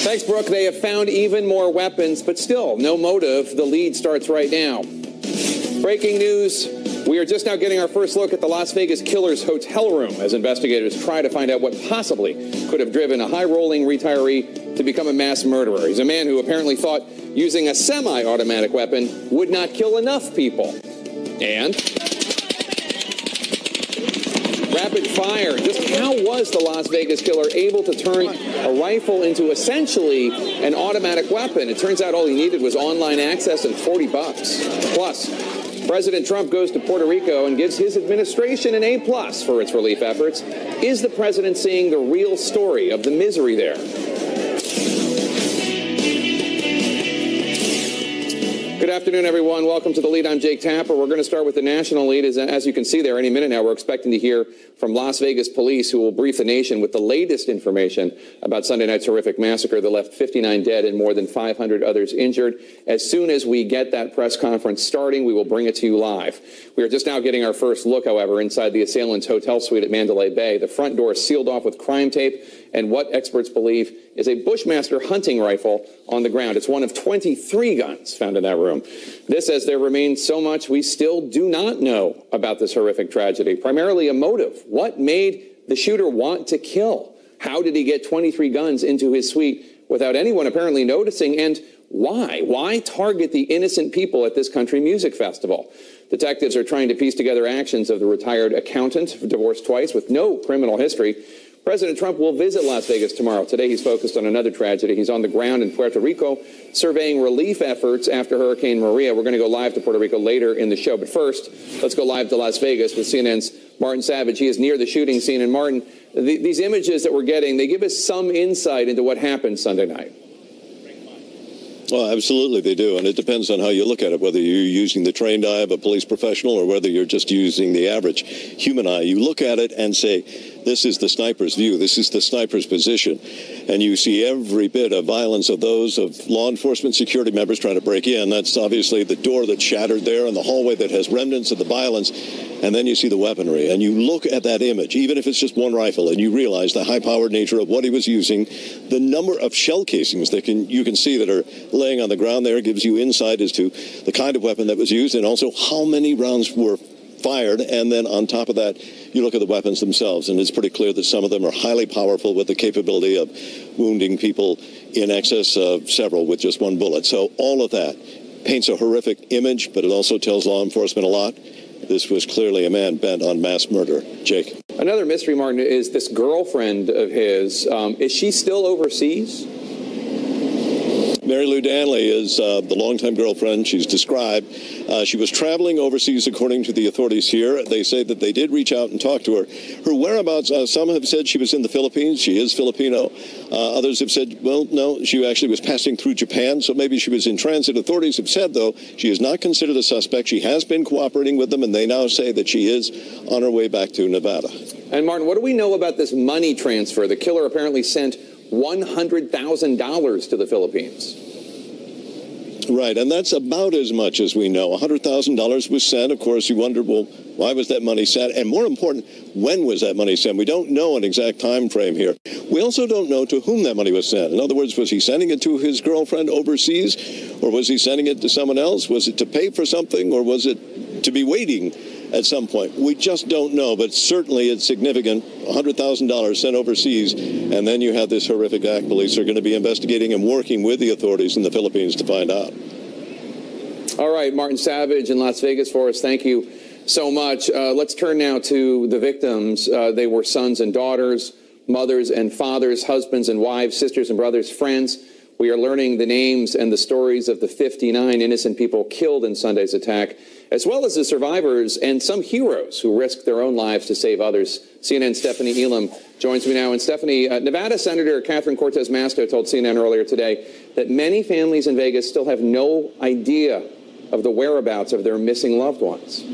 Thanks, Brooke. They have found even more weapons, but still no motive. The lead starts right now. Breaking news. We are just now getting our first look at the Las Vegas killer's hotel room as investigators try to find out what possibly could have driven a high-rolling retiree to become a mass murderer. He's a man who apparently thought using a semi-automatic weapon would not kill enough people. And rapid fire. Just how was the Las Vegas killer able to turn a rifle into essentially an automatic weapon? It turns out all he needed was online access and $40. Plus, President Trump goes to Puerto Rico and gives his administration an A+ for its relief efforts. Is the president seeing the real story of the misery there? Good afternoon, everyone. Welcome to The Lead. I'm Jake Tapper. We're going to start with the national lead. As you can see there, any minute now, we're expecting to hear from Las Vegas police, who will brief the nation with the latest information about Sunday night's horrific massacre that left 59 dead and more than 500 others injured. As soon as we get that press conference starting, we will bring it to you live. We are just now getting our first look, however, inside the assailant's hotel suite at Mandalay Bay. The front door sealed off with crime tape and what experts believe is a Bushmaster hunting rifle on the ground. It's one of 23 guns found in that room. This, as there remains so much we still do not know about this horrific tragedy. Primarily a motive. What made the shooter want to kill? How did he get 23 guns into his suite without anyone apparently noticing? And why? Why target the innocent people at this country music festival? Detectives are trying to piece together actions of the retired accountant, divorced twice with no criminal history. President Trump will visit Las Vegas tomorrow. Today, he's focused on another tragedy. He's on the ground in Puerto Rico surveying relief efforts after Hurricane Maria. We're going to go live to Puerto Rico later in the show. But first, let's go live to Las Vegas with CNN's Martin Savage. He is near the shooting scene. And Martin, these images that we're getting, they give us some insight into what happened Sunday night. Well, absolutely they do, and it depends on how you look at it, whether you're using the trained eye of a police professional or whether you're just using the average human eye. You look at it and say, this is the sniper's view, this is the sniper's position, and you see every bit of violence of those of law enforcement security members trying to break in. That's obviously the door that's shattered there and the hallway that has remnants of the violence, and then you see the weaponry, and you look at that image, even if it's just one rifle, and you realize the high-powered nature of what he was using, the number of shell casings that you can see that are laying on the ground there gives you insight as to the kind of weapon that was used and also how many rounds were fired. And then on top of that, you look at the weapons themselves, and it's pretty clear that some of them are highly powerful with the capability of wounding people in excess of several with just one bullet. So all of that paints a horrific image, but it also tells law enforcement a lot. This was clearly a man bent on mass murder. Jake. Another mystery, Martin, is this girlfriend of his. Is she still overseas? Mary Lou Danley is the longtime girlfriend. She's described. She was traveling overseas, according to the authorities here. They say that they did reach out and talk to her. Her whereabouts, some have said she was in the Philippines. She is Filipino. Others have said, well, no, she actually was passing through Japan, so maybe she was in transit. Authorities have said, though, she is not considered a suspect. She has been cooperating with them, and they now say that she is on her way back to Nevada. And, Martin, what do we know about this money transfer? The killer apparently sent $100,000 to the Philippines. Right, and that's about as much as we know. $100,000 was sent. Of course, you wonder, well, why was that money sent? And more important, when was that money sent? We don't know an exact time frame here. We also don't know to whom that money was sent. In other words, was he sending it to his girlfriend overseas, or was he sending it to someone else? Was it to pay for something, or was it to be waiting at some point? We just don't know, but certainly it's significant. $100,000 sent overseas, and then you have this horrific act. Police are going to be investigating and working with the authorities in the Philippines to find out. All right, Martin Savage in Las Vegas for us. Thank you so much. Let's turn now to the victims. They were sons and daughters, mothers and fathers, husbands and wives, sisters and brothers, friends. We are learning the names and the stories of the 59 innocent people killed in Sunday's attack, as well as the survivors and some heroes who risked their own lives to save others. CNN's Stephanie Elam joins me now. And Stephanie, Nevada Senator Catherine Cortez Masto told CNN earlier today that many families in Vegas still have no idea of the whereabouts of their missing loved ones.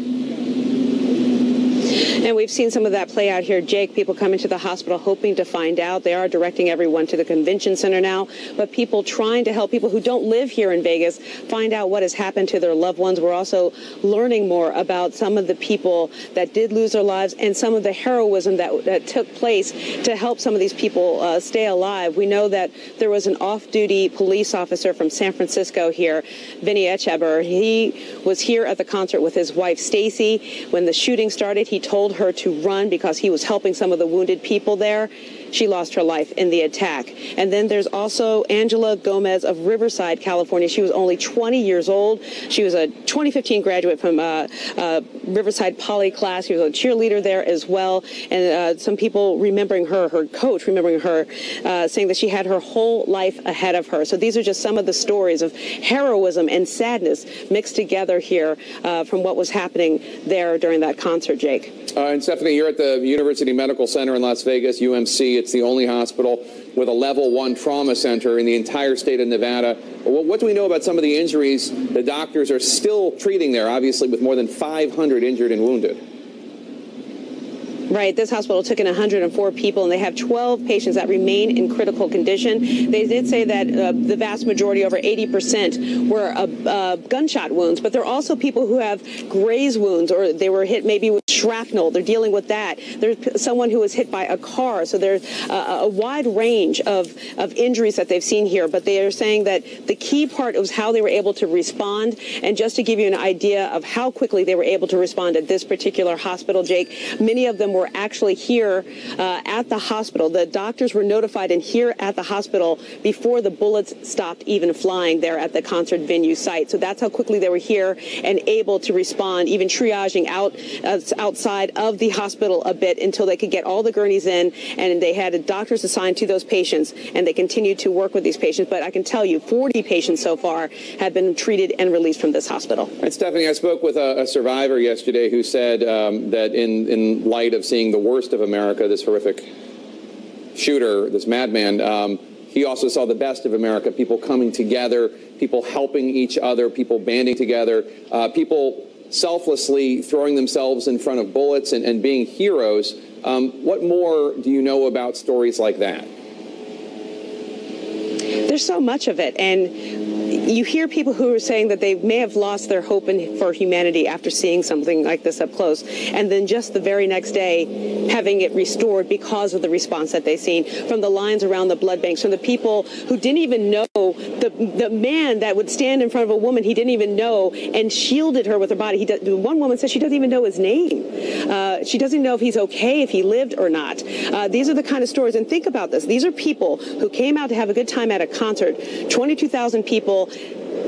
And we've seen some of that play out here, Jake. People coming to the hospital hoping to find out. They are directing everyone to the convention center now, but people trying to help people who don't live here in Vegas find out what has happened to their loved ones. We're also learning more about some of the people that did lose their lives and some of the heroism that took place to help some of these people stay alive. We know that there was an off-duty police officer from San Francisco here, Vinny Echeber. He was here at the concert with his wife, Stacy. When the shooting started, he told her to run because he was helping some of the wounded people there. She lost her life in the attack. And then there's also Angela Gomez of Riverside, California. She was only 20 years old. She was a 2015 graduate from Riverside Poly class. She was a cheerleader there as well. And some people remembering her coach remembering her, saying that she had her whole life ahead of her. So these are just some of the stories of heroism and sadness mixed together here from what was happening there during that concert, Jake. And Stephanie, you're at the University Medical Center in Las Vegas, UMC. It's the only hospital with a level 1 trauma center in the entire state of Nevada. What do we know about some of the injuries the doctors are still treating there, obviously with more than 500 injured and wounded? Right. This hospital took in 104 people, and they have 12 patients that remain in critical condition. They did say that the vast majority, over 80%, were gunshot wounds, but there are also people who have graze wounds, or they were hit maybe with shrapnel. They're dealing with that. There's someone who was hit by a car. So there's a wide range of injuries that they've seen here, but they are saying that the key part was how they were able to respond. And just to give you an idea of how quickly they were able to respond at this particular hospital, Jake, many of them were actually here at the hospital. The doctors were notified and here at the hospital before the bullets stopped even flying there at the concert venue site. So that's how quickly they were here and able to respond, even triaging outside of the hospital a bit until they could get all the gurneys in, and they had doctors assigned to those patients, and they continued to work with these patients. But I can tell you 40 patients so far have been treated and released from this hospital. And Stephanie, I spoke with a survivor yesterday who said that in light of seeing the worst of America, this horrific shooter, this madman, he also saw the best of America, people coming together, people helping each other, people banding together, people selflessly throwing themselves in front of bullets and being heroes. What more do you know about stories like that? There's so much of it, and you hear people who are saying that they may have lost their hope for humanity after seeing something like this up close, and then just the very next day having it restored because of the response that they've seen from the lines around the blood banks, from the people who didn't even know, the man that would stand in front of a woman he didn't even know and shielded her with her body. One woman said she doesn't even know his name. She doesn't know if he's okay, if he lived or not. These are the kind of stories, and think about this. These are people who came out to have a good time at a concert, 22,000 people,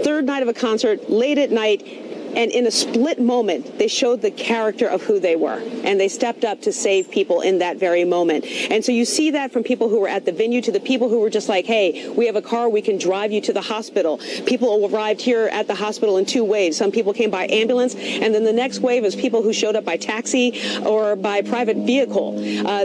third night of a concert, late at night, and in a split moment, they showed the character of who they were, and they stepped up to save people in that very moment. And so you see that from people who were at the venue to the people who were just like, hey, we have a car, we can drive you to the hospital. People arrived here at the hospital in two waves. Some people came by ambulance, and then the next wave is people who showed up by taxi or by private vehicle.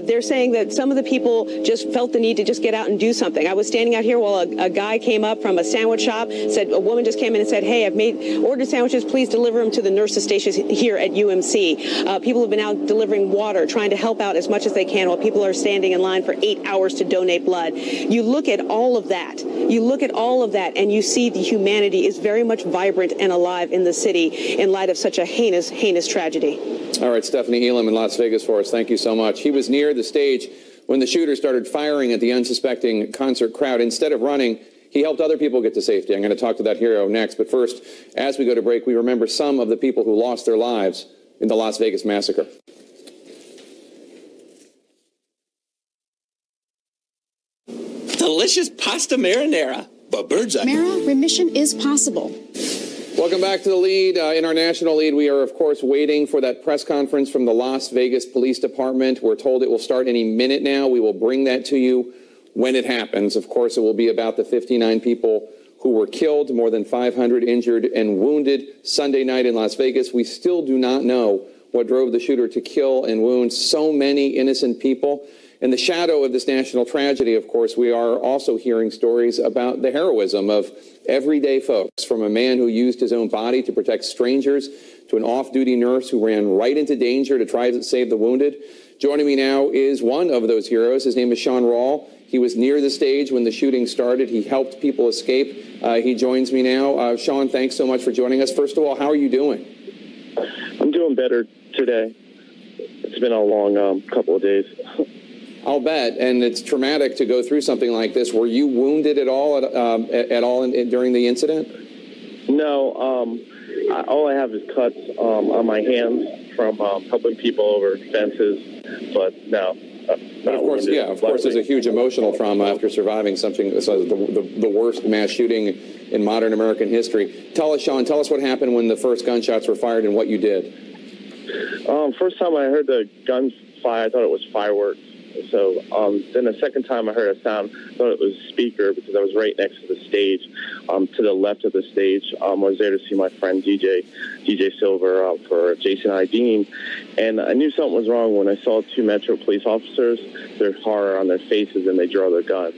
They're saying that some of the people just felt the need to just get out and do something. I was standing out here while a guy came up from a sandwich shop, said a woman just came in and said, hey, I've ordered sandwiches, please deliver them to the nurses' stations here at UMC. People have been out delivering water, trying to help out as much as they can while people are standing in line for 8 hours to donate blood. You look at all of that. You look at all of that, and you see the humanity is very much vibrant and alive in the city in light of such a heinous, heinous tragedy. All right, Stephanie Elam in Las Vegas for us. Thank you so much. He was near the stage when the shooter started firing at the unsuspecting concert crowd. Instead of running, he helped other people get to safety. I'm going to talk to that hero next. But first, as we go to break, we remember some of the people who lost their lives in the Las Vegas massacre. Delicious pasta marinara. But bird's eye. Mara, remission is possible. Welcome back to the lead. In our national lead, we are, of course, waiting for that press conference from the Las Vegas Police Department. We're told it will start any minute now. We will bring that to you when it happens. Of course, it will be about the 59 people who were killed, more than 500 injured and wounded Sunday night in Las Vegas. We still do not know what drove the shooter to kill and wound so many innocent people. In the shadow of this national tragedy, of course, we are also hearing stories about the heroism of everyday folks, from a man who used his own body to protect strangers to an off-duty nurse who ran right into danger to try to save the wounded. Joining me now is one of those heroes. His name is Sean Rawl. He was near the stage when the shooting started. He helped people escape. He joins me now. Sean, thanks so much for joining us. First of all, how are you doing? I'm doing better today. It's been a long couple of days. I'll bet, and it's traumatic to go through something like this. Were you wounded at all during the incident? No, all I have is cuts on my hands from helping people over fences, but no. But of course, there's a huge emotional trauma after surviving something, the worst mass shooting in modern American history. Tell us, Sean, what happened when the first gunshots were fired and what you did. First time I heard the guns fire, I thought it was fireworks. So then the second time I heard a sound, I thought it was a speaker because I was right next to the stage. To the left of the stage, I was there to see my friend DJ Silver for Jason Dean. And I knew something was wrong when I saw two Metro police officers, their horror on their faces, and they draw their guns.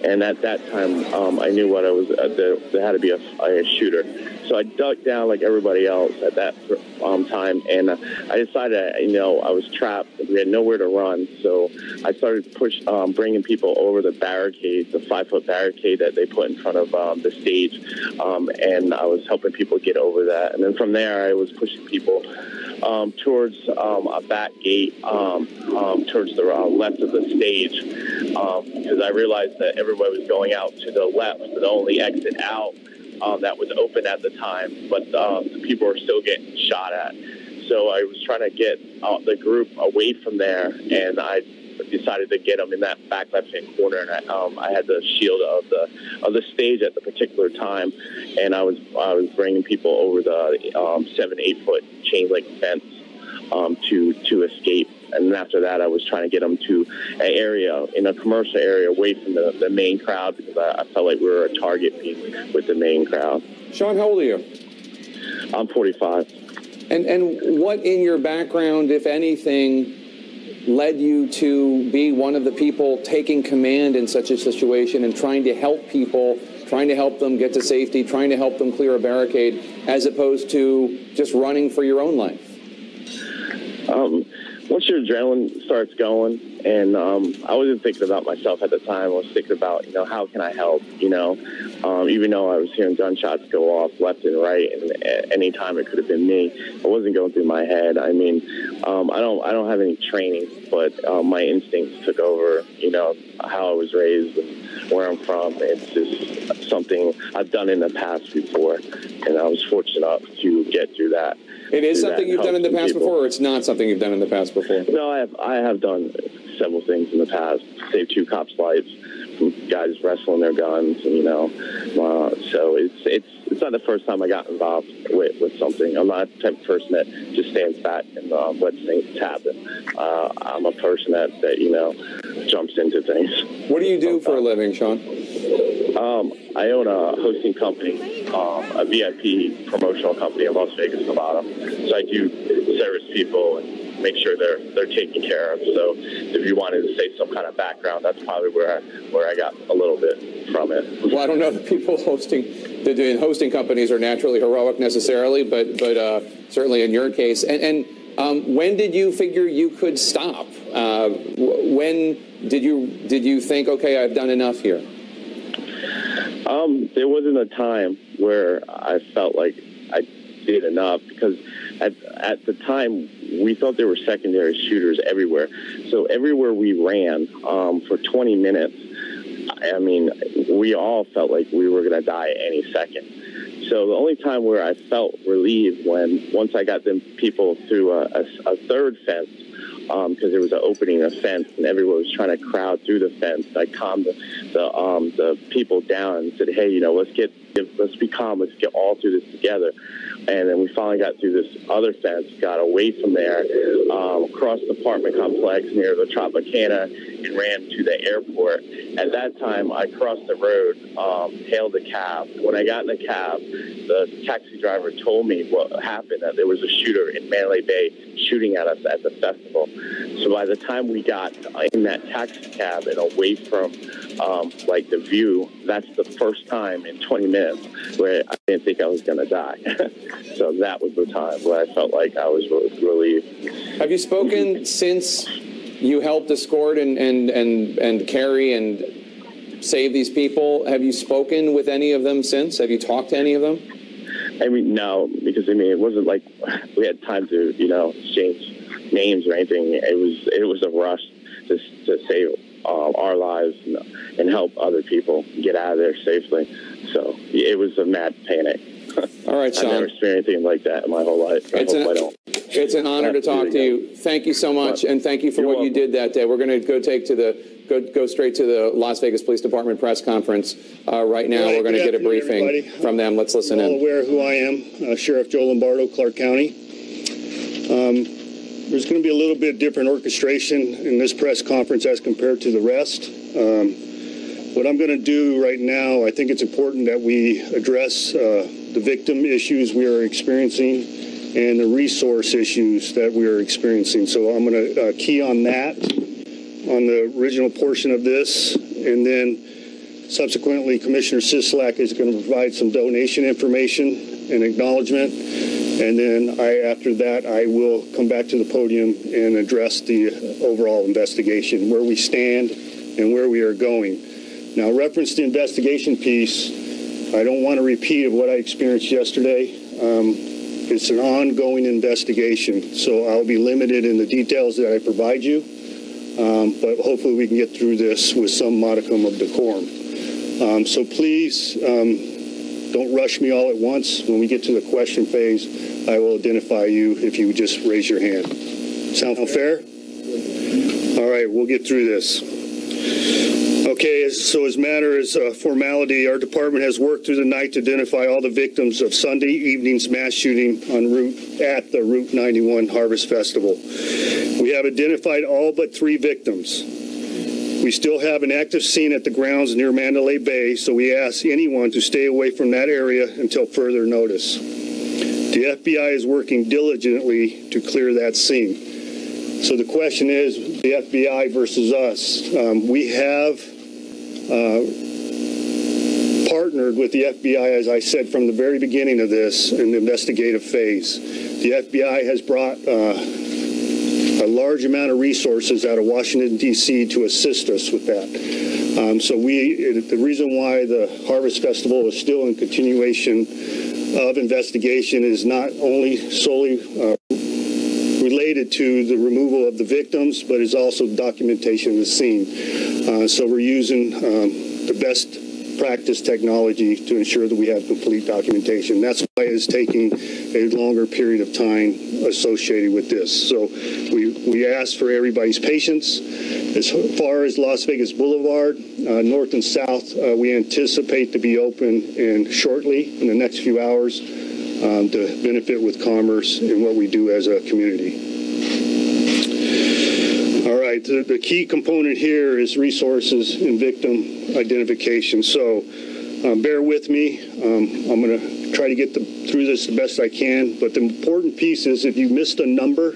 And at that time, I knew what I was. There had to be a shooter. So I ducked down like everybody else at that time, and I decided, I was trapped. We had nowhere to run, so I started bringing people over the barricade, the 5-foot barricade that they put in front of the stage, and I was helping people get over that. And then from there, I was pushing people towards a back gate, towards the left of the stage, because I realized that everybody was going out to the left, the only exit out that was open at the time, but the people were still getting shot at. So I was trying to get the group away from there, and I decided to get them in that back left-hand corner, and I had the shield of the stage at the particular time, and I was bringing people over the 7-8 foot chain link fence to escape. And after that, I was trying to get them to an area, in a commercial area, away from the main crowd, because I felt like we were a target with the main crowd. Sean, how old are you? I'm 45. And what in your background, if anything, led you to be one of the people taking command in such a situation and trying to help people, trying to help them get to safety, trying to help them clear a barricade, as opposed to just running for your own life? Once your adrenaline starts going, and I wasn't thinking about myself at the time. I was thinking about, how can I help? Even though I was hearing gunshots go off left and right, and at any time it could have been me, it wasn't going through my head. I mean, I don't have any training, but my instincts took over. How I was raised and where I'm from. It's just something I've done in the past before, and I was fortunate enough to get through that. It is something you've done in the past before, or it's not something you've done in the past before? No, I have done several things in the past. Saved 2 cops' lives from guys wrestling their guns, and so it's not the first time I got involved with something. I'm not the type of person that just stands back and lets things happen. I'm a person that jumps into things. What do you do for a living, Sean? I own a hosting company, a VIP promotional company in Las Vegas, Nevada. So I do service people and make sure they're taken care of. So if you wanted to say some kind of background, that's probably where I got a little bit from it. Well, I don't know that people in hosting companies are naturally heroic necessarily, but certainly in your case. And when did you figure you could stop? When did you think, okay, I've done enough here? There wasn't a time where I felt like I did enough, because at the time we thought there were secondary shooters everywhere. So everywhere we ran for 20 minutes, I mean, we all felt like we were going to die any second. So the only time where I felt relieved once I got them people through a third fence, because there was an opening in a fence and everyone was trying to crowd through the fence. I calmed the people down and said, hey, let's be calm. Let's get all through this together. And then we finally got through this other fence, got away from there, across the apartment complex near the Tropicana, and ran to the airport. At that time, I crossed the road, hailed a cab. When I got in the cab, the taxi driver told me what happened, that there was a shooter in Mandalay Bay shooting at us at the festival. So by the time we got in that taxi cab and away from like the view, that's the first time in 20 minutes where I didn't think I was going to die. So that was the time where I felt like I was relieved. Have you spoken since you helped escort and carry and save these people? Have you spoken with any of them since? Have you talked to any of them? I mean, no, because I mean, it wasn't like we had time to, exchange names or anything. It was a rush to save our lives and help other people get out of there safely. So it was a mad panic. All right, Sean. I've never experienced anything like that in my whole life. It's an honor to talk to you. Thank you so much, and thank you for what you did that day. We're going to go straight to the Las Vegas Police Department press conference right now. We're going to get a briefing from them. Let's listen in. All aware who I am, Sheriff Joe Lombardo, Clark County. There's going to be a little bit different orchestration in this press conference as compared to the rest. What I'm going to do right now, I think it's important that we address the victim issues we are experiencing and the resource issues that we are experiencing. So I'm going to key on that, on the original portion of this, and then subsequently Commissioner Sisolak is going to provide some donation information and acknowledgement, and then after that I will come back to the podium and address the overall investigation, where we stand and where we are going. Now, reference the investigation piece, I don't want to repeat of what I experienced yesterday. It's an ongoing investigation, so I'll be limited in the details that I provide you, but hopefully we can get through this with some modicum of decorum. So please don't rush me all at once. When we get to the question phase, I will identify you if you would just raise your hand. Sound fair? All right, we'll get through this. Okay, so as matter as formality, our department has worked through the night to identify all the victims of Sunday evening's mass shooting at the Route 91 Harvest Festival. We have identified all but 3 victims. We still have an active scene at the grounds near Mandalay Bay, so we ask anyone to stay away from that area until further notice. The FBI is working diligently to clear that scene. So the question is, the FBI versus us. We have partnered with the FBI, as I said from the very beginning of this, in the investigative phase. The FBI has brought a large amount of resources out of Washington, D.C. to assist us with that. So the reason why the Harvest Festival is still in continuation of investigation is not only solely related to the removal of the victims, but is also documentation of the scene. So we're using the best practice technology to ensure that we have complete documentation. That's why it's taking a longer period of time associated with this. So we ask for everybody's patience. As far as Las Vegas Boulevard, north and south, we anticipate to be open shortly in the next few hours to benefit with commerce and what we do as a community. All right, the key component here is resources and victim identification. So bear with me. I'm going to try to get through this the best I can. But the important piece is, if you missed a number,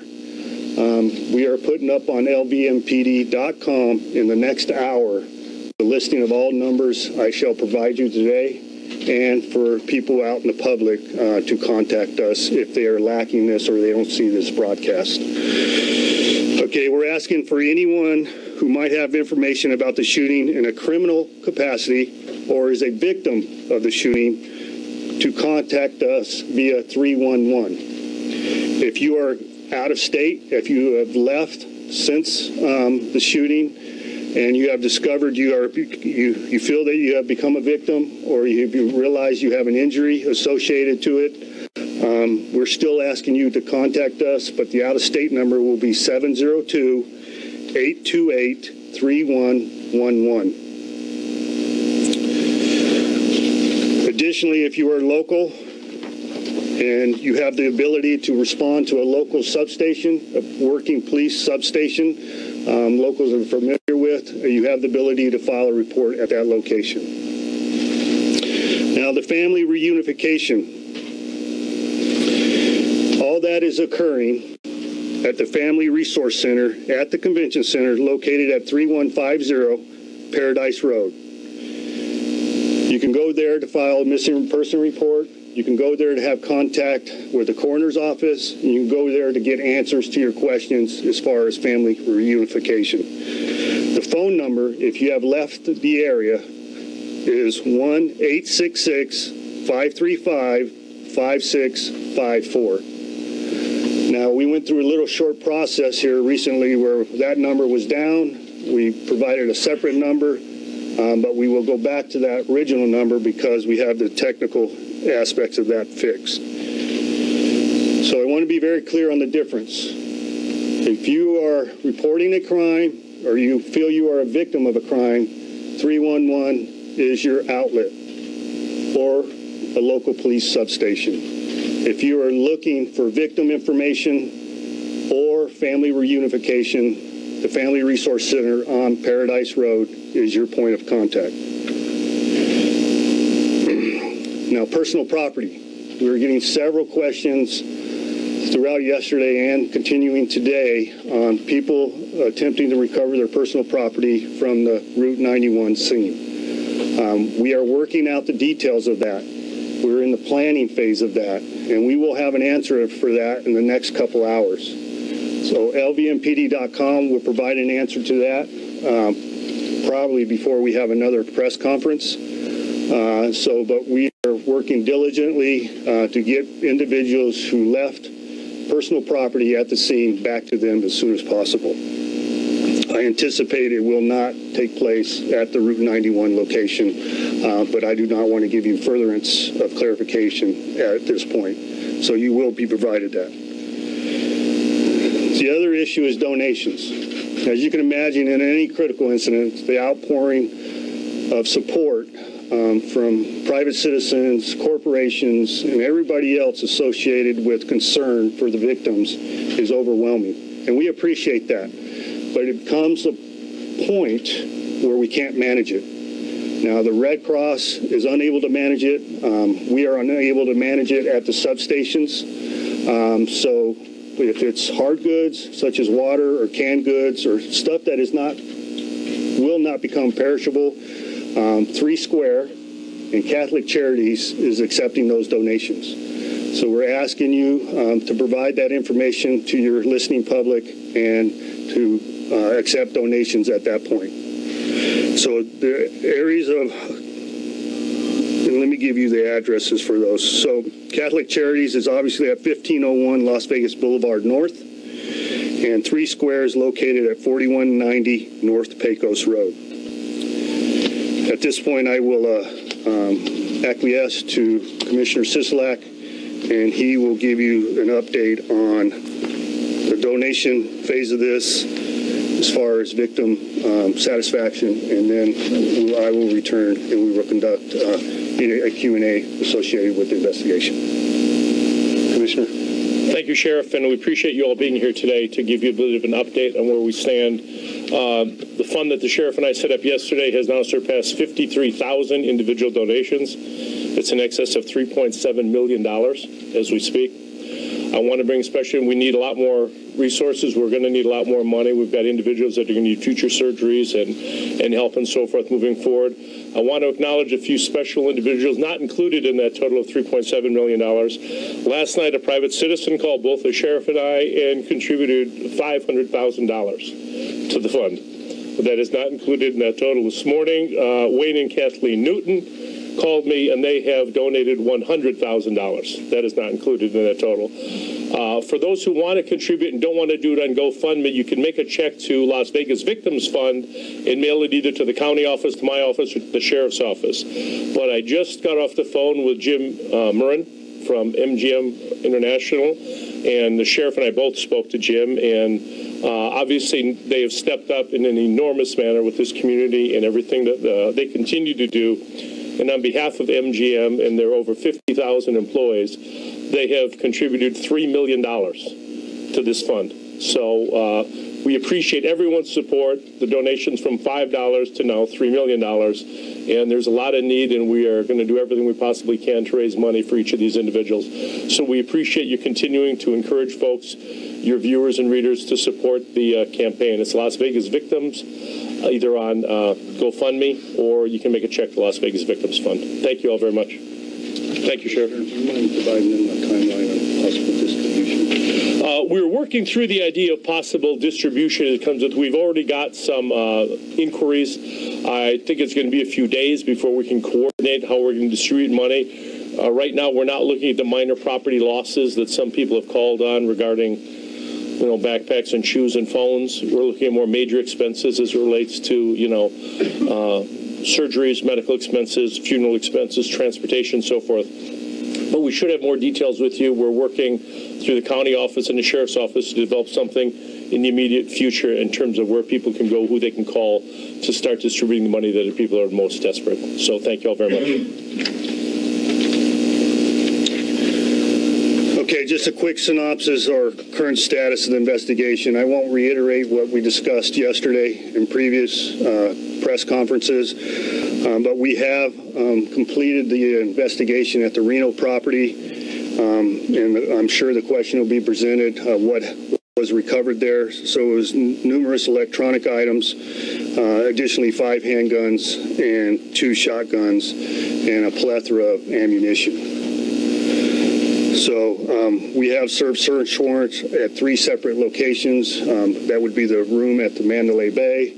we are putting up on lvmpd.com in the next hour the listing of all numbers I shall provide you today, and for people out in the public to contact us if they are lacking this or they don't see this broadcast. Okay, we're asking for anyone who might have information about the shooting in a criminal capacity or is a victim of the shooting to contact us via 311. If you are out of state, if you have left since the shooting and you have discovered you feel that you have become a victim, or you realize you have an injury associated to it, we're still asking you to contact us, but the out-of-state number will be 702-828-3111. Additionally, if you are local and you have the ability to respond to a local substation, a working police substation, locals are familiar with, you have the ability to file a report at that location. Now, the family reunification. All that is occurring at the Family Resource Center at the Convention Center located at 3150 Paradise Road. You can go there to file a missing person report. You can go there to have contact with the coroner's office. You can go there to get answers to your questions as far as family reunification. The phone number, if you have left the area, is 1-866-535-5654. Now, we went through a little short process here recently where that number was down. We provided a separate number, but we will go back to that original number because we have the technical aspects of that fixed. So I want to be very clear on the difference. If you are reporting a crime or you feel you are a victim of a crime, 311 is your outlet or a local police substation. If you are looking for victim information or family reunification, the Family Resource Center on Paradise Road is your point of contact. Now, personal property. We were getting several questions throughout yesterday and continuing today on people attempting to recover their personal property from the Route 91 scene. We are working out the details of that. We're in the planning phase of that, and we will have an answer for that in the next couple hours. So lvmpd.com will provide an answer to that probably before we have another press conference. But we are working diligently to get individuals who left personal property at the scene back to them as soon as possible. I anticipate it will not take place at the Route 91 location, but I do not want to give you furtherance of clarification at this point. So you will be provided that. The other issue is donations. As you can imagine, in any critical incident, the outpouring of support from private citizens, corporations, and everybody else associated with concern for the victims is overwhelming. And we appreciate that. But it comes a point where we can't manage it. Now, the Red Cross is unable to manage it. We are unable to manage it at the substations. So if it's hard goods, such as water or canned goods or stuff that will not become perishable, 3 Square and Catholic Charities is accepting those donations. So we're asking you to provide that information to your listening public and to accept donations at that point. So the areas of, and let me give you the addresses for those. So Catholic Charities is obviously at 1501 Las Vegas Boulevard North, and 3 Square is located at 4190 North Pecos Road. At this point, I will acquiesce to Commissioner Sisolak, and he will give you an update on the donation phase of this as far as victim satisfaction, and then I will return and we will conduct a Q&A associated with the investigation. Commissioner? Thank you, Sheriff, and we appreciate you all being here today to give you a bit of an update on where we stand. The fund that the Sheriff and I set up yesterday has now surpassed 53,000 individual donations. It's in excess of $3.7 million as we speak. I want to bring especially, we need a lot more resources. We're going to need a lot more money. We've got individuals that are going to need future surgeries and help and so forth moving forward. I want to acknowledge a few special individuals not included in that total of $3.7 million. Last night, a private citizen called both the Sheriff and I and contributed $500,000 to the fund. That is not included in that total. This morning, Wayne and Kathleen Newton called me, and they have donated $100,000. That is not included in that total. For those who want to contribute and don't want to do it on GoFundMe, you can make a check to Las Vegas Victims Fund and mail it either to the county office, to my office, or to the sheriff's office. But I just got off the phone with Jim Murrin from MGM International, and the sheriff and I both spoke to Jim, and obviously they have stepped up in an enormous manner with this community and everything that they continue to do. And on behalf of MGM and their over 50,000 employees, they have contributed $3 million to this fund. So We appreciate everyone's support, the donations from $5 to now $3 million. And there's a lot of need, and we are going to do everything we possibly can to raise money for each of these individuals. So we appreciate you continuing to encourage folks, your viewers and readers, to support the campaign. It's Las Vegas Victims, either on GoFundMe, or you can make a check to Las Vegas Victims Fund. Thank you all very much. Thank you, Sheriff. Do you mind providing them a timeline on possible distribution? We're working through the idea of possible distribution. It comes with, we've already got some inquiries. I think it's going to be a few days before we can coordinate how we're going to distribute money. Right now, we're not looking at the minor property losses that some people have called on regarding, backpacks and shoes and phones. We're looking at more major expenses as it relates to, surgeries, medical expenses, funeral expenses, transportation, so forth. But we should have more details with you. We're working through the county office and the sheriff's office to develop something in the immediate future in terms of where people can go, who they can call to start distributing the money that the people are most desperate. So thank you all very much. Okay, just a quick synopsis or current status of the investigation. I won't reiterate what we discussed yesterday in previous press conferences, but we have completed the investigation at the Reno property, and I'm sure the question will be presented, what was recovered there. So it was numerous electronic items, additionally 5 handguns and 2 shotguns, and a plethora of ammunition. So we have served search warrants at 3 separate locations. That would be the room at the Mandalay Bay,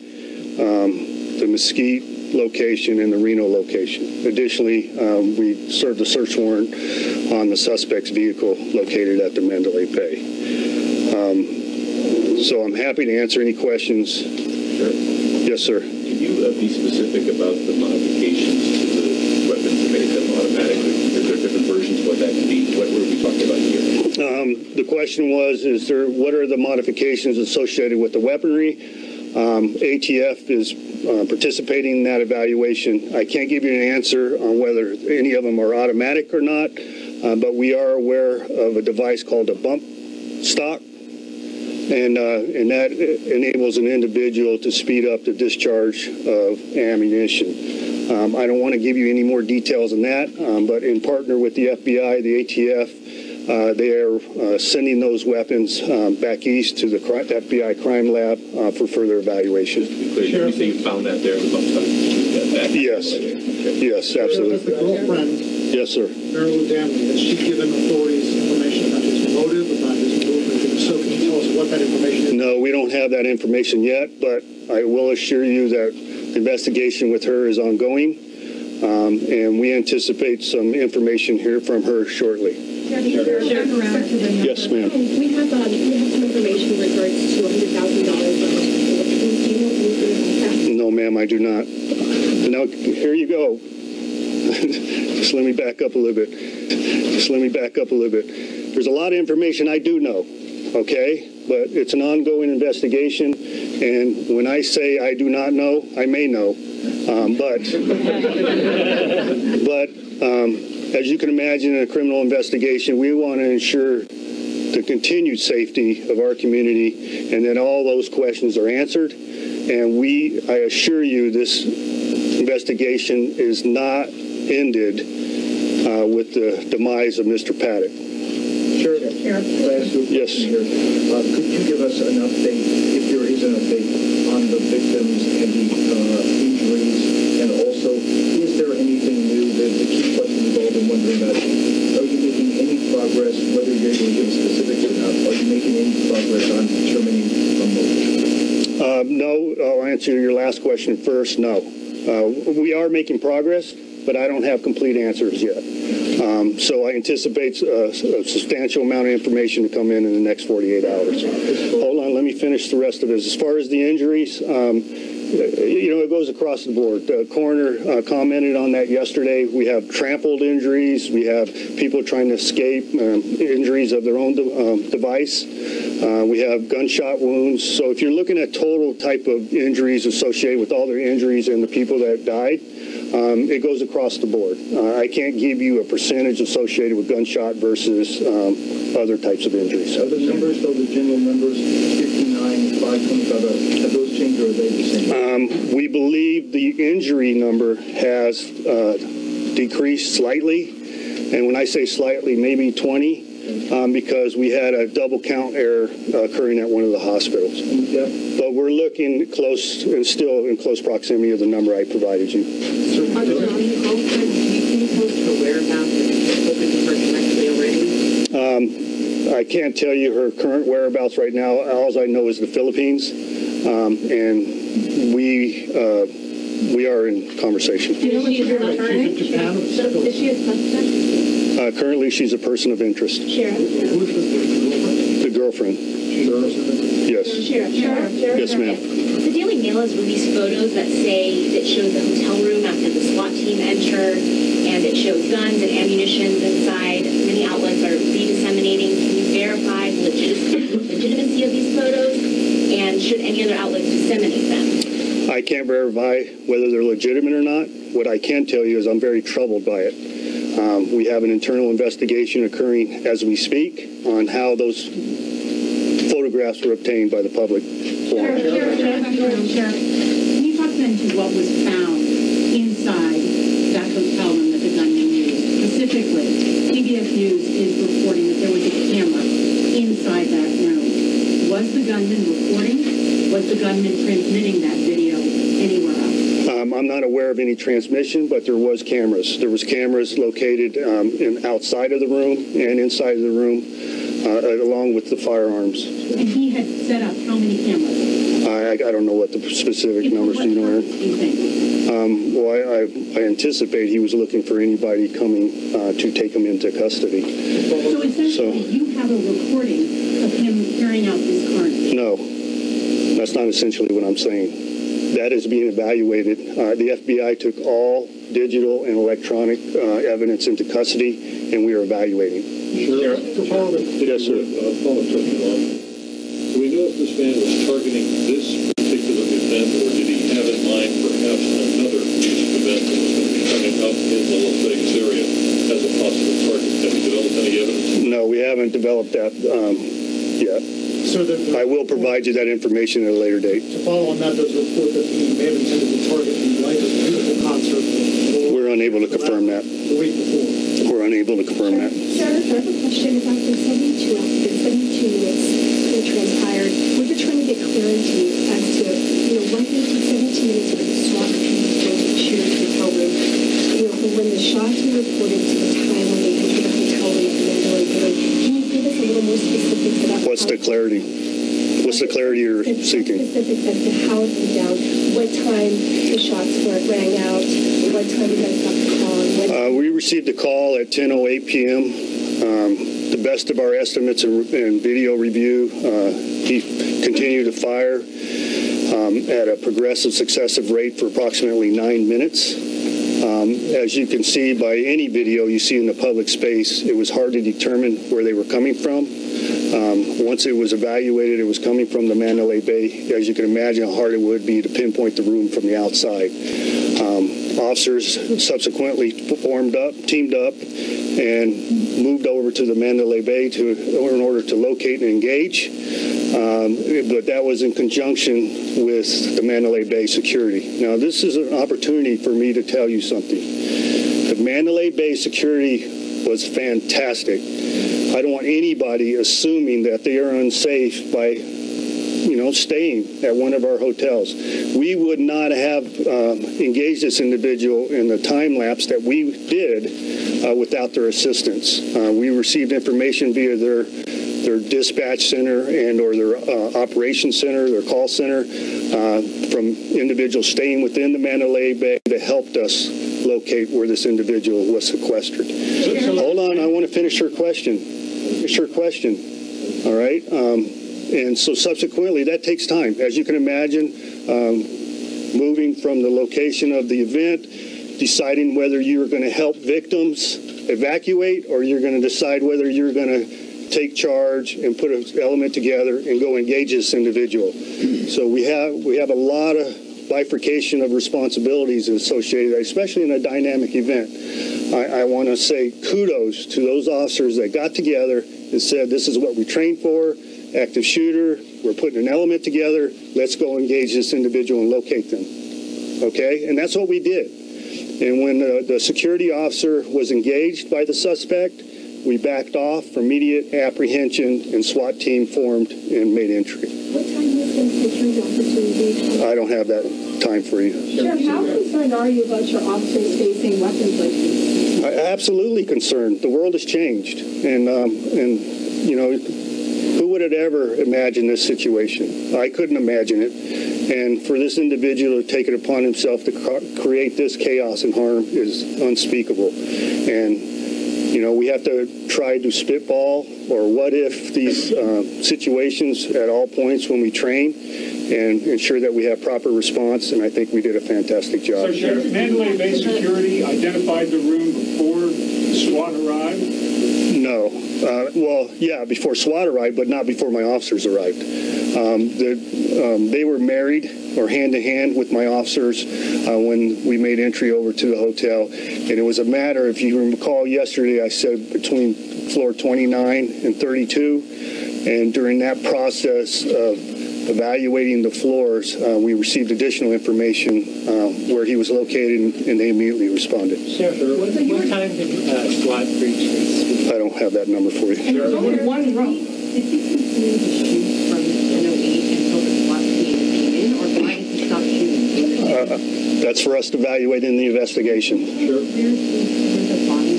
the Mesquite location, and the Reno location. Additionally, we served a search warrant on the suspect's vehicle located at the Mandalay Bay. So I'm happy to answer any questions. Sure. Yes, sir. Can you be specific about the modifications to the weapons that make them automatic? Is there different versions of what that can be? What were we talking about here? The question was, what are the modifications associated with the weaponry? ATF is participating in that evaluation. I can't give you an answer on whether any of them are automatic or not, but we are aware of a device called a bump stock, and that enables an individual to speed up the discharge of ammunition. I don't want to give you any more details than that, but in partner with the FBI, the ATF, they are sending those weapons back east to the FBI crime lab for further evaluation. Sure. You say you found that there, the bump stock? Yes. Okay. Yes, absolutely. Has the girlfriend, yes, sir. Marilyn Danley, has she given authorities information about his motive, about his movement? So can you tell us what that information is? No, we don't have that information yet, but I will assure you that the investigation with her is ongoing, and we anticipate some information here from her shortly. Yes, ma'am. We have some information in regards to $100,000. No, ma'am, I do not. Now, here you go. Just let me back up a little bit. There's a lot of information I do know, okay? But it's an ongoing investigation, and when I say I do not know, I may know. But as you can imagine, in a criminal investigation, we want to ensure the continued safety of our community and that all those questions are answered. And I assure you, this investigation is not ended with the demise of Mr. Paddock. Sure. Yes. Could you give us an update, if there is an update, on the victims and the injuries? And also, is there anything new? The key question we've all been wondering about, are you making any progress, whether you're able to give specifics or not, are you making any progress on determining a motive? No, I'll answer your last question first. No. We are making progress, but I don't have complete answers yet. So I anticipate a substantial amount of information to come in the next 48 hours. Hold on, let me finish the rest of it. As far as the injuries, it goes across the board. The coroner commented on that yesterday. We have trampled injuries. We have people trying to escape, injuries of their own device. We have gunshot wounds. So if you're looking at total type of injuries associated with all their injuries and the people that died, It goes across the board. I can't give you a percentage associated with gunshot versus other types of injuries. Are the numbers, though, the general numbers, 59, 525, have those changed or are they the same? We believe the injury number has decreased slightly. And when I say slightly, maybe 20, because we had a double count error occurring at one of the hospitals. But we're looking close and still in close proximity of the number I provided you. So, can you post her whereabouts and spoken to her directly already? I can't tell you her current whereabouts right now. All I know is the Philippines, and we are in conversation. Is she a suspect? Currently, she's a person of interest. Sheriff? The girlfriend. Yes. Sheriff? Yes, ma'am. The Daily Mail has released photos that show the hotel room after the SWAT team entered, and it shows guns and ammunition inside. Many outlets are re-disseminating. Can you verify the legitimacy of these photos, and should any other outlets disseminate them? I can't verify whether they're legitimate or not. What I can tell you is I'm very troubled by it. We have an internal investigation occurring as we speak on how those photographs were obtained by the public. Sheriff, can you talk then to what was found inside that hotel room that the gunman used? Specifically, CBS News is reporting that there was a camera inside that room. Was the gunman recording? Was the gunman transmitting that video anywhere else? I'm not aware of any transmission, but there was cameras. There was cameras located outside of the room and inside of the room, along with the firearms. And he had set up how many cameras? I don't know what the specific numbers do, Aaron. Well, I anticipate he was looking for anybody coming to take him into custody. So essentially, you have a recording of him carrying out this carnage? No, that's not essentially what I'm saying. That is being evaluated. The FBI took all digital and electronic evidence into custody, and we are evaluating. Yes, sir. Do we know if this man was targeting this particular event, or did he have in mind perhaps another music event that was going to be coming up in the Las Vegas area as a possible target? Have you developed any evidence? No, we haven't developed that yet. So I will provide you that information at a later date. To follow on that, there's a report that he may have intended to target the Light of Beautiful concert. We're unable to confirm that. The week before. We're unable to confirm that. Sheriff, I have a question about the 72 minutes that transpired. We're just trying to get clarity as to, why did it take 17 minutes for the SWAT team to shoot the hotel room? But when the shots were reported to the time when they entered the hotel room and then they were can you give us a little more specifics about What's the clarity? What's the clarity you're seeking? Specifics as to how it went down, what time the shots rang out, what time you guys got the call? We received a call at 10:08 p.m. The best of our estimates and video review, he continued to fire at a progressive successive rate for approximately 9 minutes. As you can see by any video you see in the public space, it was hard to determine where they were coming from. Once it was evaluated, it was coming from the Mandalay Bay. As you can imagine how hard it would be to pinpoint the room from the outside. Officers subsequently teamed up, and moved over to the Mandalay Bay in order to locate and engage. But that was in conjunction with the Mandalay Bay security. Now, this is an opportunity for me to tell you something. The Mandalay Bay security was fantastic. I don't want anybody assuming that they are unsafe by staying at one of our hotels. We would not have engaged this individual in the time lapse that we did without their assistance. We received information via their dispatch center or their operations center, their call center, from individuals staying within the Mandalay Bay that helped us locate where this individual was sequestered. Hold on, I want to finish her question. All right. And so subsequently, that takes time. As you can imagine, moving from the location of the event, deciding whether you're going to help victims evacuate or you're going to decide whether you're going to take charge and put an element together and go engage this individual. So we have a lot of bifurcation of responsibilities associated, especially in a dynamic event. I want to say kudos to those officers that got together and said, this is what we trained for, active shooter, we're putting an element together, let's go engage this individual and locate them. Okay? And that's what we did. And when the security officer was engaged by the suspect, we backed off for immediate apprehension, and SWAT team formed and made entry. What time was the security officer engaged? I don't have that time for you. Sheriff, how concerned are you about your officers facing weapons like these? Absolutely concerned. The world has changed, and you know, who would have ever imagined this situation? I couldn't imagine it. And for this individual to take it upon himself to create this chaos and harm is unspeakable. And you know, we have to try to spitball or what if these situations at all points when we train and ensure that we have proper response, and I think we did a fantastic job. So, Sheriff, Mandalay Bay Security identified the room before SWAT arrived? No. Well, yeah, before SWAT arrived, but not before my officers arrived. They were married or hand-to-hand with my officers when we made entry over to the hotel. And it was a matter, if you recall yesterday, I said between floor 29 and 32. And during that process of evaluating the floors, we received additional information where he was located, and they immediately responded. Sheriff, what time did SWAT breach this? I don't have that number for you. And there's only one room. Did he continue to shoot from 108 until the SWAT team came in, or why did he stop shooting? That's for us to evaluate in the investigation. Sure. Were the bodies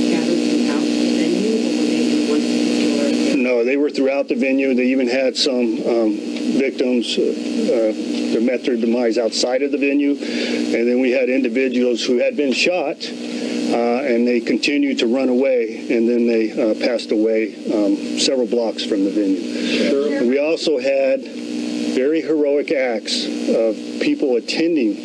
scattered throughout the venue, or were they in one particular? No, they were throughout the venue. They even had some victims that met their demise outside of the venue. And then we had individuals who had been shot, and they continued to run away, and then they passed away several blocks from the venue. Sure. And we also had very heroic acts of people attending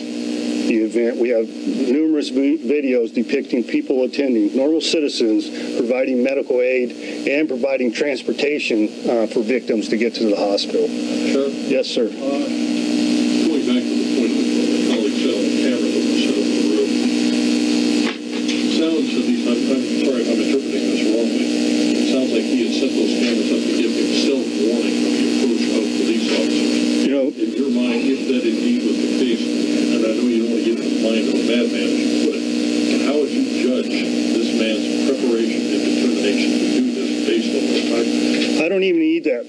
the event. We have numerous videos depicting people attending, normal citizens providing medical aid and providing transportation for victims to get to the hospital. Sure. Yes, sir. Going back to the point of the colleague set on the camera that was set up in the room, sounds, at least I'm sorry if I'm interpreting this wrongly, it sounds like he had set those cameras up to give himself warning of the approach of police officers. You know, in your mind, if that indeed was the case, and I know you don't want to get in the mind of a madman, as you put it, how would you judge this man's preparation and determination to do this based on the time? I don't even need that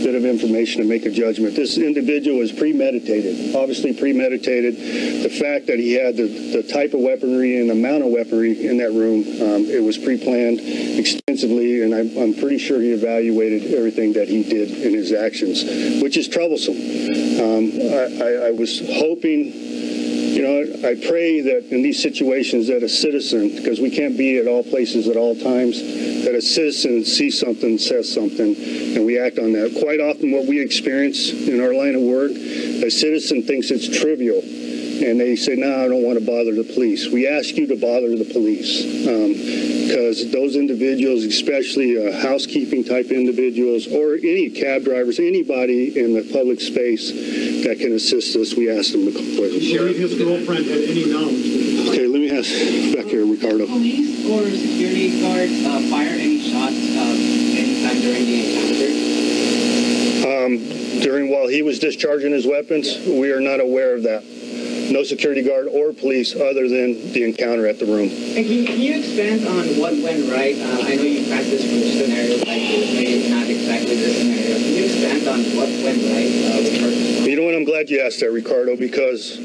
bit of information to make a judgment. This individual was premeditated, obviously premeditated. The fact that he had the type of weaponry and amount of weaponry in that room, it was pre-planned extensively, and I'm pretty sure he evaluated everything that he did in his actions, which is troublesome. I was hoping, you know, I pray that in these situations that a citizen, because we can't be at all places at all times, that a citizen sees something, says something, and we act on that. Quite often what we experience in our line of work, a citizen thinks it's trivial, and they say, no, I don't want to bother the police. We ask you to bother the police, because those individuals, especially housekeeping type individuals, or any cab drivers, anybody in the public space that can assist us, we ask them to comply. Do you believe his girlfriend had any knowledge? Okay, let me ask back here, Ricardo. Police or security guards fire any shots anytime during the encounter? While he was discharging his weapons, we are not aware of that. No security guard or police other than the encounter at the room. And can you expand on what went right? I know you practiced from scenarios like this, maybe not exactly this scenario. Can you expand on what went right? You know what? I'm glad you asked that, Ricardo, because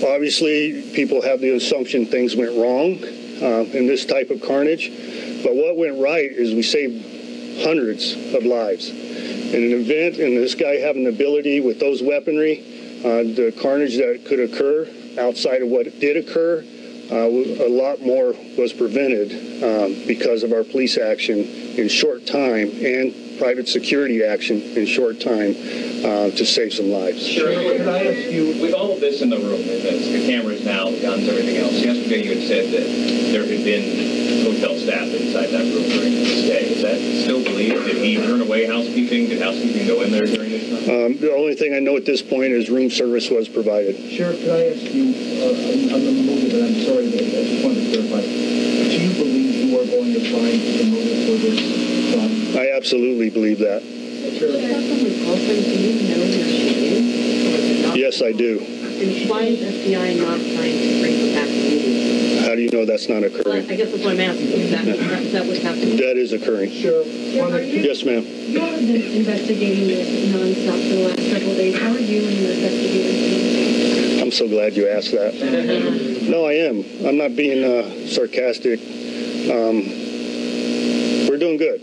obviously people have the assumption things went wrong in this type of carnage. But what went right is we saved hundreds of lives. In an event, and this guy having the ability with those weaponry, the carnage that could occur outside of what did occur, a lot more was prevented because of our police action in short time and private security action in short time to save some lives. Sure. Could I ask you, with all of this in the room, the cameras now, the guns, everything else, yesterday you had said that there had been hotel staff inside that room during the stay. Is that still believed? Did he turn away housekeeping? Did housekeeping go in there during this time? The only thing I know at this point is room service was provided. Sheriff, could I ask you, on the motive, and I'm sorry, I just wanted to clarify, do you believe you are going to find the motive for this crime? I absolutely believe that. Yes, I do. And why is FBI not trying to bring her back immediately? How do you know that's not occurring? I guess that's what I'm asking. Is that what's happening? That is occurring. Sheriff, yes, ma'am. You all have been investigating this nonstop for the last couple of days. How are you and your investigators? I'm so glad you asked that. No, I am. I'm not being sarcastic. We're doing good.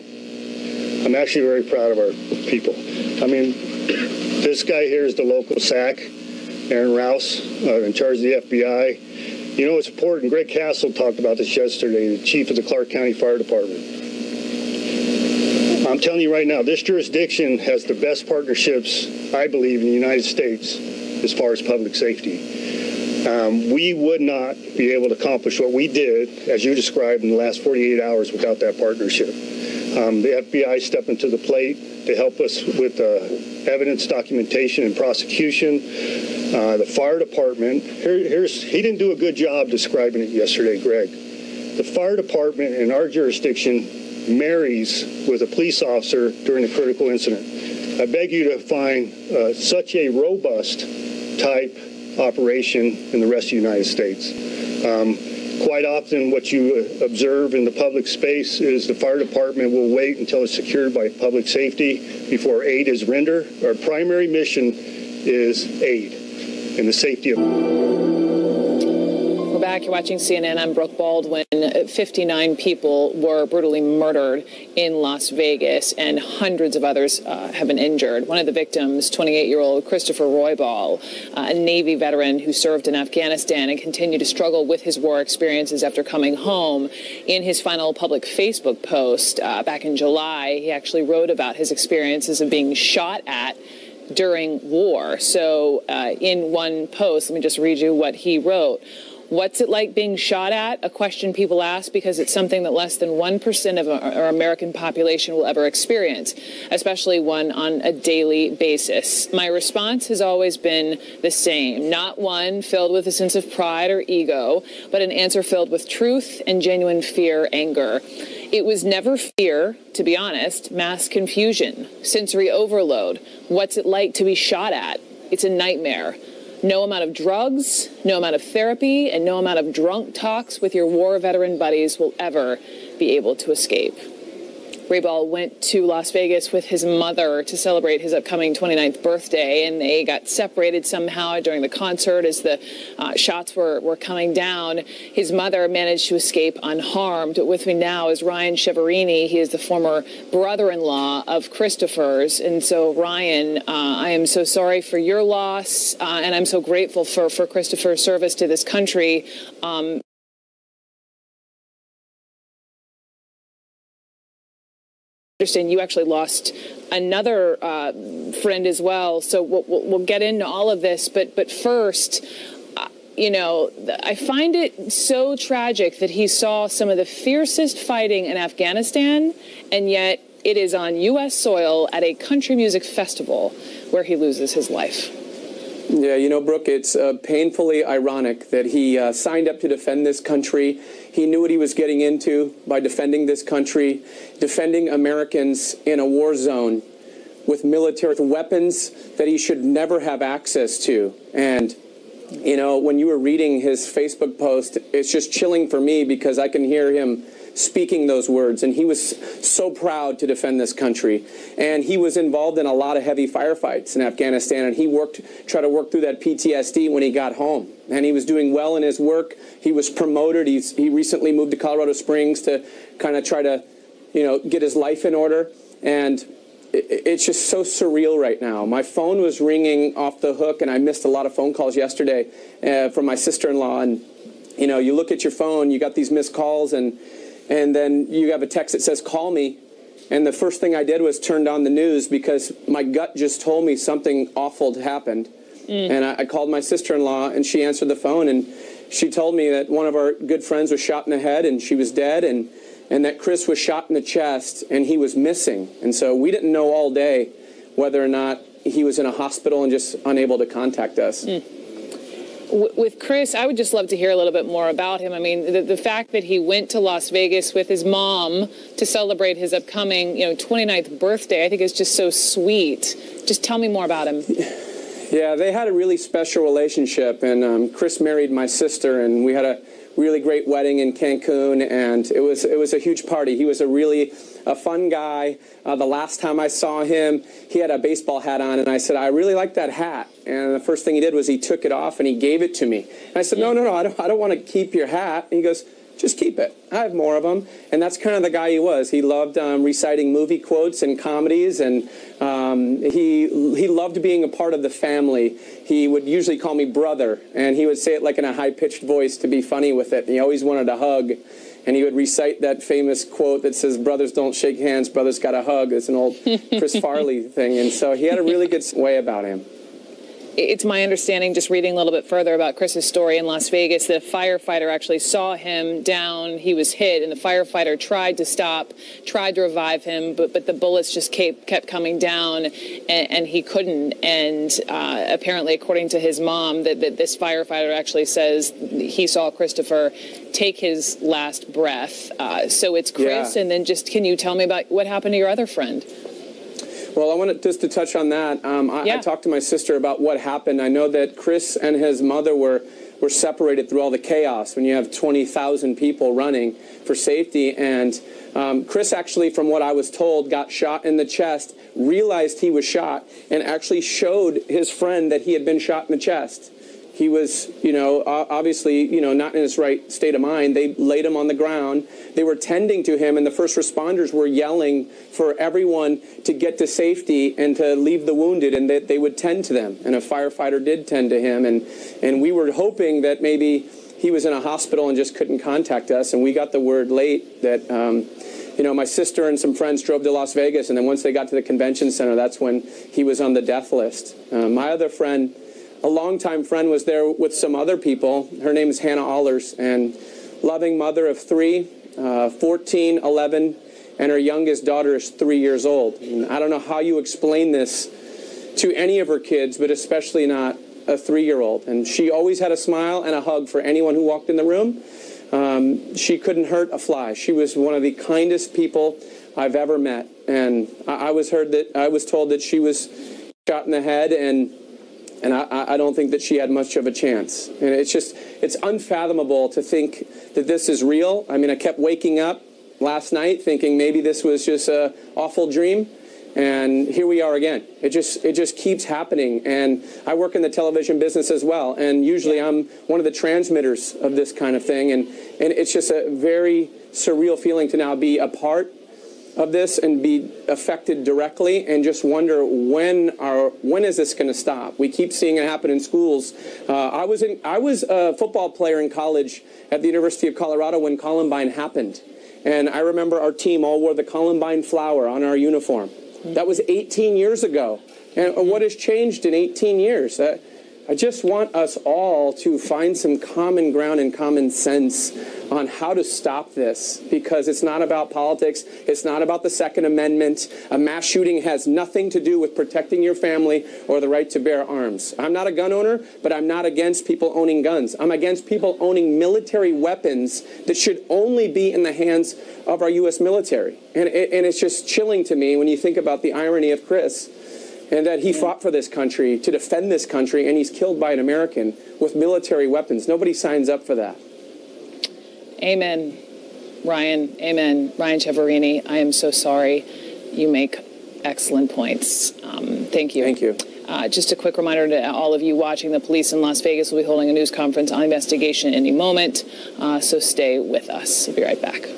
I'm actually very proud of our people. I mean, this guy here is the local SAC, Aaron Rouse, in charge of the FBI. You know, it's important. Greg Castle talked about this yesterday, the chief of the Clark County Fire Department. I'm telling you right now, this jurisdiction has the best partnerships, I believe, in the United States as far as public safety. We would not be able to accomplish what we did, as you described, in the last 48 hours without that partnership. The FBI stepped into the plate to help us with evidence documentation and prosecution. The fire department, he didn't do a good job describing it yesterday, Greg. The fire department in our jurisdiction marries with a police officer during a critical incident. I beg you to find such a robust type operation in the rest of the United States. Quite often what you observe in the public space is the fire department will wait until it's secured by public safety before aid is rendered. Our primary mission is aid and the safety of... We're back. You're watching CNN. I'm Brooke Baldwin. 59 people were brutally murdered in Las Vegas, and hundreds of others have been injured. One of the victims, 28-year-old Christopher Roybal, a Navy veteran who served in Afghanistan and continued to struggle with his war experiences after coming home. In his final public Facebook post back in July, he actually wrote about his experiences of being shot at during war. So in one post, let me just read you what he wrote. What's it like being shot at? A question people ask because it's something that less than 1% of our American population will ever experience, especially one on a daily basis. My response has always been the same, not one filled with a sense of pride or ego, but an answer filled with truth and genuine fear, anger. It was never fear, to be honest, mass confusion, sensory overload. What's it like to be shot at? It's a nightmare. No amount of drugs, no amount of therapy, and no amount of drunk talks with your war veteran buddies will ever be able to escape. Roybal went to Las Vegas with his mother to celebrate his upcoming 29th birthday, and they got separated somehow during the concert as the shots were coming down. His mother managed to escape unharmed. With me now is Ryan Cheverini. He is the former brother-in-law of Christopher's. And so, Ryan, I am so sorry for your loss, and I'm so grateful for Christopher's service to this country. Understand you actually lost another friend as well, so we'll get into all of this. But first, you know, I find it so tragic that he saw some of the fiercest fighting in Afghanistan, and yet it is on U.S. soil at a country music festival where he loses his life. Yeah, you know, Brooke, it's painfully ironic that he signed up to defend this country. He knew what he was getting into by defending this country, defending Americans in a war zone with military weapons that he should never have access to. And, you know, when you were reading his Facebook post, it's just chilling for me because I can hear him speaking those words, and he was so proud to defend this country. And he was involved in a lot of heavy firefights in Afghanistan, and he tried to work through that PTSD when he got home. And he was doing well in his work. He was promoted. He recently moved to Colorado Springs to kind of try to, you know, get his life in order. And it's just so surreal right now. My phone was ringing off the hook, and I missed a lot of phone calls yesterday from my sister-in-law. And, you know, you look at your phone, you got these missed calls, and then you have a text that says, call me. And the first thing I did was turned on the news because my gut just told me something awful had happened. And I called my sister-in-law, and she answered the phone, and she told me that one of our good friends was shot in the head, and she was dead, and that Chris was shot in the chest, and he was missing. And so we didn't know all day whether or not he was in a hospital and just unable to contact us. With Chris, I would just love to hear a little bit more about him. I mean, the fact that he went to Las Vegas with his mom to celebrate his upcoming, 29th birthday, I think is just so sweet. Just tell me more about him. Yeah, they had a really special relationship, and Chris married my sister, and we had a really great wedding in Cancun, and it was a huge party. He was a fun guy. The last time I saw him, he had a baseball hat on, and I said, I really like that hat. And the first thing he did was he took it off and he gave it to me. And I said, no, I don't want to keep your hat. And he goes, just keep it. I have more of them. And that's kind of the guy he was. He loved reciting movie quotes and comedies, and he loved being a part of the family. He would usually call me brother, and he would say it like in a high-pitched voice to be funny with it. And he always wanted a hug. And he would recite that famous quote that says, brothers don't shake hands, brothers got a hug. It's an old Chris Farley thing. And so he had a really good way about him. It's my understanding, just reading a little bit further about Chris's story in Las Vegas, that a firefighter actually saw him down. He was hit, and the firefighter tried to stop, tried to revive him, but the bullets just kept coming down, and he couldn't. And apparently, according to his mom, that this firefighter actually says he saw Christopher take his last breath. So it's Chris, and then just can you tell me about what happened to your other friend? Well, I wanted just to touch on that. I talked to my sister about what happened. I know that Chris and his mother were separated through all the chaos when you have 20,000 people running for safety. And Chris actually, from what I was told, got shot in the chest, realized he was shot, and actually showed his friend that he had been shot in the chest. He was, obviously, not in his right state of mind. They laid him on the ground. They were tending to him, and the first responders were yelling for everyone to get to safety and to leave the wounded, and that they would tend to them. And a firefighter did tend to him, and we were hoping that maybe he was in a hospital and just couldn't contact us. And we got the word late that, my sister and some friends drove to Las Vegas, and then once they got to the convention center, that's when he was on the death list. My other friend, a longtime friend, was there with some other people. Her name is Hannah Allers, and loving mother of 3, 14, 11, and her youngest daughter is 3 years old. And I don't know how you explain this to any of her kids, but especially not a 3-year-old. And she always had a smile and a hug for anyone who walked in the room. She couldn't hurt a fly. She was one of the kindest people I've ever met. And I was told that she was shot in the head, and I don't think that she had much of a chance. And it's unfathomable to think that this is real. I mean, I kept waking up last night thinking maybe this was just an awful dream. And here we are again. It just keeps happening. And I work in the television business as well. And usually I'm one of the transmitters of this kind of thing. And it's just a very surreal feeling to now be a part of this and be affected directly, and just wonder when is this going to stop? We keep seeing it happen in schools. I was a football player in college at the University of Colorado when Columbine happened, and I remember our team all wore the Columbine flower on our uniform. That was 18 years ago, and what has changed in 18 years? I just want us all to find some common ground and common sense on how to stop this, because it's not about politics. It's not about the Second Amendment. A mass shooting has nothing to do with protecting your family or the right to bear arms. I'm not a gun owner, but I'm not against people owning guns. I'm against people owning military weapons that should only be in the hands of our U.S. military. And it's just chilling to me when you think about the irony of Chris, and that he fought for this country, to defend this country, and he's killed by an American with military weapons. Nobody signs up for that. Amen, Ryan. Amen. Ryan Ciavarini, I am so sorry. You make excellent points. Thank you. Thank you. Just a quick reminder to all of you watching, the police in Las Vegas will be holding a news conference on the investigation any moment, so stay with us. We'll be right back.